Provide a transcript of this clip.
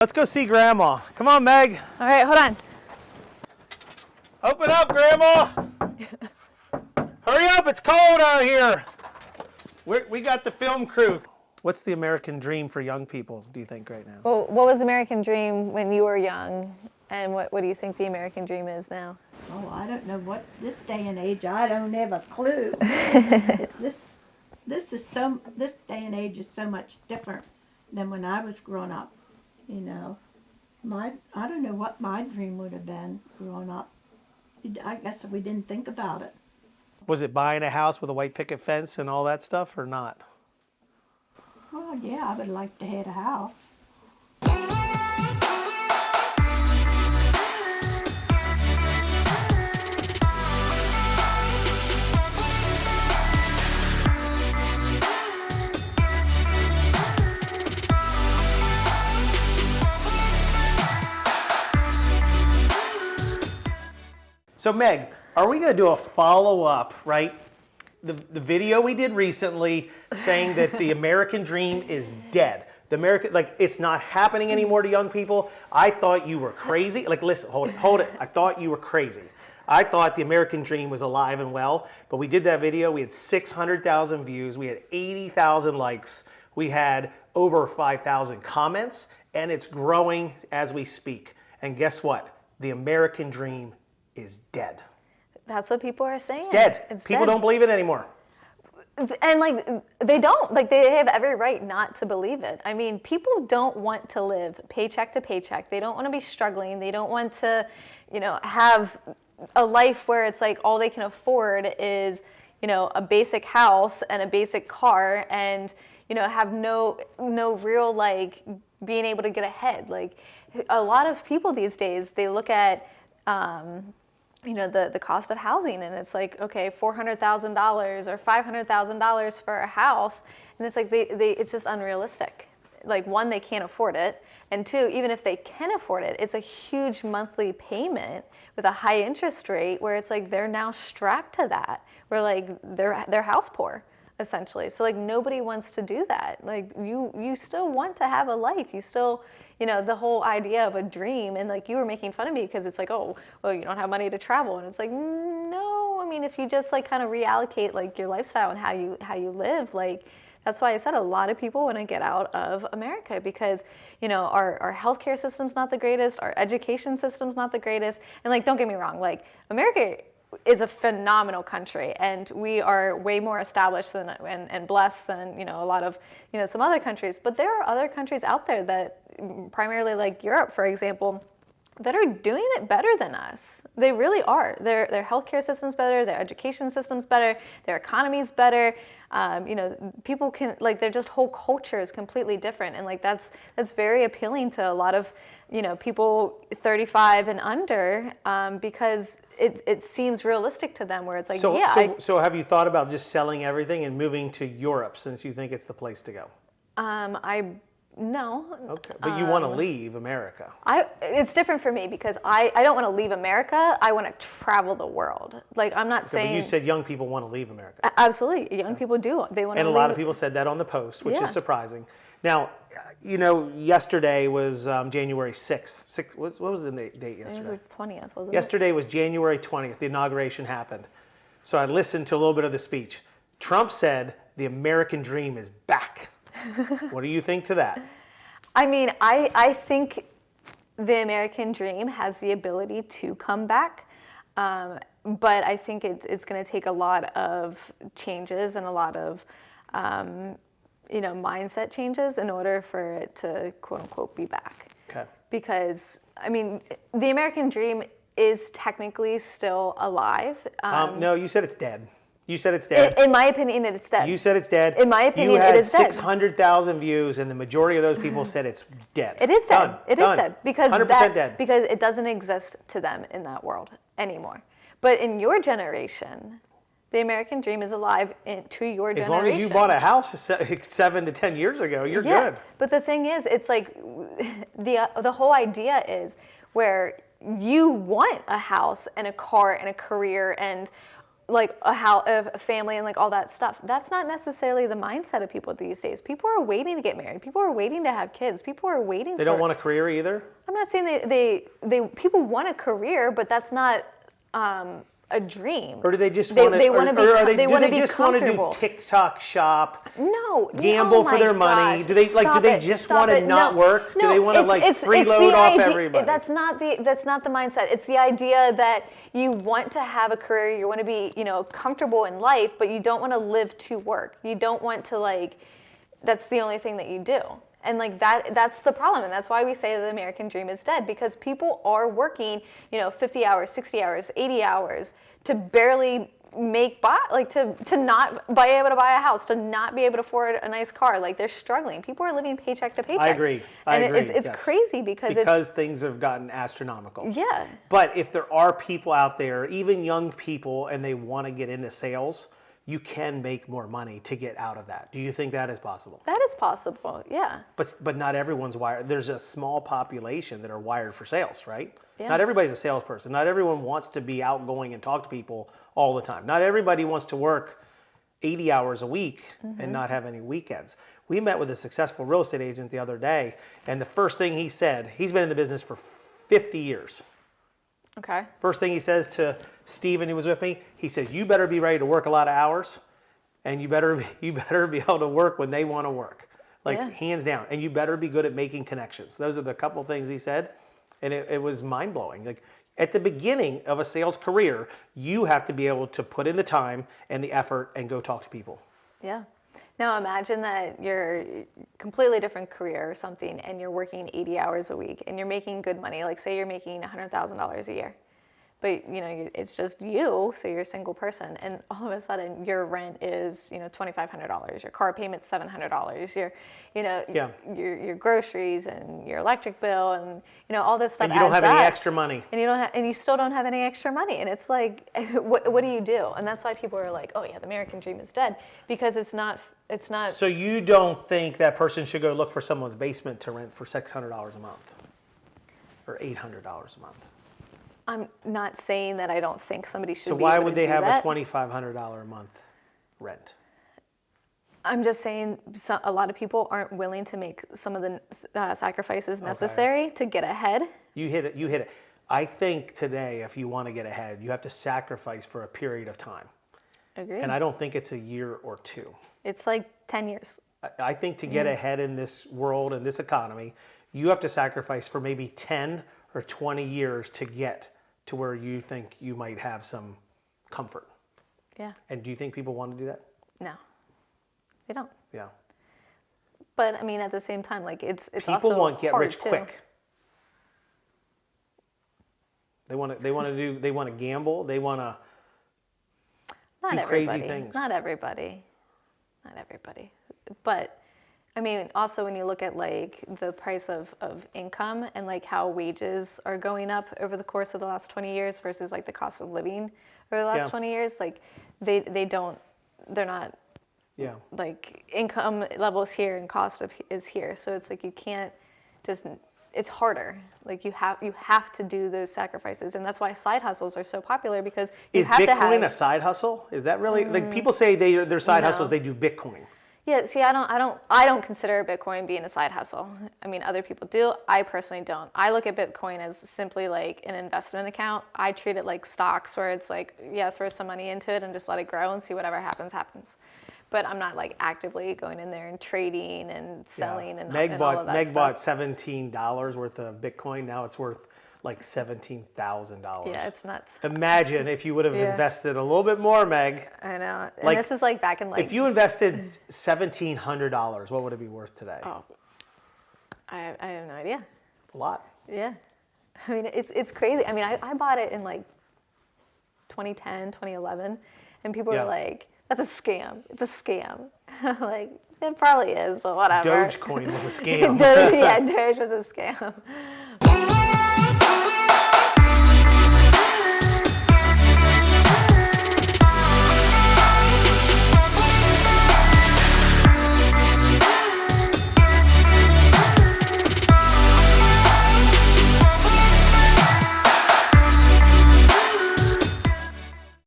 Let's go see Grandma. Come on, Meg. All right, hold on. Open up, Grandma. Hurry up, it's cold out here. We got the film crew. What's the American dream for young people, do you think, right now? Well, what was the American dream when you were young, and what do you think the American dream is now? Oh, I don't know what this day and age. I don't have a clue. This day and age is so much different than when I was growing up. You know, I don't know what my dream would have been growing up. I guess we didn't think about it. Was it buying a house with a white picket fence and all that stuff, or not? Well, yeah, I would like to have a house. So Meg, are we going to do a follow-up, right? The video we did recently saying that the American dream is dead. It's not happening anymore to young people. I thought you were crazy. Like, listen, hold it. I thought you were crazy. I thought the American dream was alive and well, but we did that video. We had 600,000 views. We had 80,000 likes. We had over 5,000 comments, and it's growing as we speak. And guess what? The American dream is dead. That's what people are saying. It's dead. People don't believe it anymore. And they don't. They have every right not to believe it. I mean, people don't want to live paycheck to paycheck. They don't want to be struggling. They don't want to, have a life where it's like all they can afford is, a basic house and a basic car and, have no real being able to get ahead. Like a lot of people these days, they look at the cost of housing, and it's like, okay, $400,000 or $500,000 for a house, and it's like it's just unrealistic. Like, one, they can't afford it, and two, even if they can afford it, it's a huge monthly payment with a high interest rate where it's like they're now strapped to that. We're like they're house poor, essentially. So nobody wants to do that. You still want to have a life. You still, the whole idea of a dream, and you were making fun of me because it's like, oh, well, you don't have money to travel, and it's like, no. I mean, if you just kind of reallocate your lifestyle and how you live, that's why I said a lot of people want to get out of America because, our healthcare system's not the greatest, our education system's not the greatest, and don't get me wrong, America is a phenomenal country, and we are way more established than and blessed than a lot of some other countries. But there are other countries out there that, primarily Europe, for example, that are doing it better than us. They really are. Their healthcare system's better, their education system's better, their economy's better. People can their just whole culture is completely different, and that's very appealing to a lot of people 35 and under because it seems realistic to them. Where it's like, So have you thought about just selling everything and moving to Europe since you think it's the place to go? No. Okay, but you want to leave America. It's different for me because I don't want to leave America. I want to travel the world. I'm not saying. But you said young people want to leave America. Absolutely, young people do. They want to. And a lot of people said that on the post, which is surprising. Now, yesterday was January 6th. What was the date yesterday? It was the 20th, wasn't it? Yesterday was January 20th. The inauguration happened. So I listened to a little bit of the speech. Trump said the American dream is back. What do you think to that? I mean, I think the American dream has the ability to come back, but I think it's going to take a lot of changes and a lot of, mindset changes in order for it to, quote unquote, be back. Okay. Because, I mean, the American dream is technically still alive. No, you said it's dead. You said it's dead. In my opinion, it's dead. You said it's dead. In my opinion, it is dead. You had 600,000 views, and the majority of those people said it's dead. It is dead. Done. It is dead. Because 100% dead. Because it doesn't exist to them in that world anymore. But in your generation, the American dream is alive to your generation. As long as you bought a house 7 to 10 years ago, you're good. But the thing is, it's the whole idea is where you want a house and a car and a career and like a family and like all that stuff. That's not necessarily the mindset of people these days. People are waiting to get married. People are waiting to have kids. People are waiting. They don't want a career either? I'm not saying they people want a career, but that's not a dream. Or do they just want to? They want to be. They want to be just want to do comfortable. TikTok shop? No. Gamble oh for their money? gosh, Do they stop it, just stop want to it. not No, work? Do no, they want to like freeload off everybody? That's not the mindset. It's the idea that you want to have a career, you want to be, comfortable in life, but you don't want to live to work. You don't want to that's the only thing that you do. And that's the problem. And that's why we say the American dream is dead, because people are working, 50 hours, 60 hours, 80 hours to barely to not be able to buy a house, to not be able to afford a nice car. Like, they're struggling. People are living paycheck to paycheck. I agree. It's yes. crazy because things have gotten astronomical. Yeah. But if there are people out there, even young people, and they want to get into sales, you can make more money to get out of that. Do you think that is possible? That is possible, yeah. But not everyone's wired. There's a small population that are wired for sales, right? Yeah. Not everybody's a salesperson. Not everyone wants to be outgoing and talk to people all the time. Not everybody wants to work 80 hours a week and not have any weekends. We met with a successful real estate agent the other day, and the first thing he said, he's been in the business for 50 years. Okay. First thing he says to Steven, who was with me, he says, you better be ready to work a lot of hours, and you better be able to work when they want to work. Hands down. And you better be good at making connections. Those are the couple things he said. And it was mind-blowing. Like, at the beginning of a sales career, you have to be able to put in the time and the effort and go talk to people. Yeah. Now imagine that you're a completely different career or something, and you're working 80 hours a week, and you're making good money. Like, say you're making $100,000 a year, but it's just you, so you're a single person, and all of a sudden your rent is $2,500, your car payment's $700, your groceries and your electric bill, and all this stuff. And you don't have any extra money. And you still don't have any extra money, and it's like, what do you do? And that's why people are like, oh yeah, the American dream is dead, because it's not. So you don't think that person should go look for someone's basement to rent for $600 a month or $800 a month? I'm not saying that I don't think somebody should. So be why able would to they do have that. a $2,500 a month rent? I'm just saying a lot of people aren't willing to make some of the sacrifices necessary to get ahead. You hit it. I think today, if you want to get ahead, you have to sacrifice for a period of time. Agreed. And I don't think it's a year or two. It's like 10 years. I think to get ahead in this world and this economy, you have to sacrifice for maybe 10 or 20 years to get to where you think you might have some comfort. Yeah. And do you think people want to do that? No, they don't. Yeah. But I mean, at the same time, it's people also want get hard rich too. quick. They want to gamble. They want to do crazy things. Not everybody. But I mean, also when you look at the price of income and how wages are going up over the course of the last 20 years versus the cost of living over the last 20 years, they're not. Yeah. Income levels here and cost is here, so it's you can't just. It's harder. You have to do those sacrifices, and that's why side hustles are so popular, because you have to have. Is Bitcoin a side hustle? Is that really people say their side hustles? They do Bitcoin. Yeah. See, I don't consider Bitcoin being a side hustle. I mean, other people do. I personally don't. I look at Bitcoin as simply an investment account. I treat it like stocks, where it's throw some money into it and just let it grow and see whatever happens. But I'm not actively going in there and trading and selling and all of that Meg stuff. bought $17 worth of Bitcoin. Now it's worth $17,000. Yeah, it's nuts. Imagine if you would have invested a little bit more, Meg. I know. And this is back in If you invested $1,700, what would it be worth today? Oh, I have no idea. A lot. Yeah. I mean, it's crazy. I mean, I bought it in 2010, 2011, and people were like, that's a scam. It's a scam. It probably is, but whatever. Dogecoin was a scam. Yeah, Doge was a scam.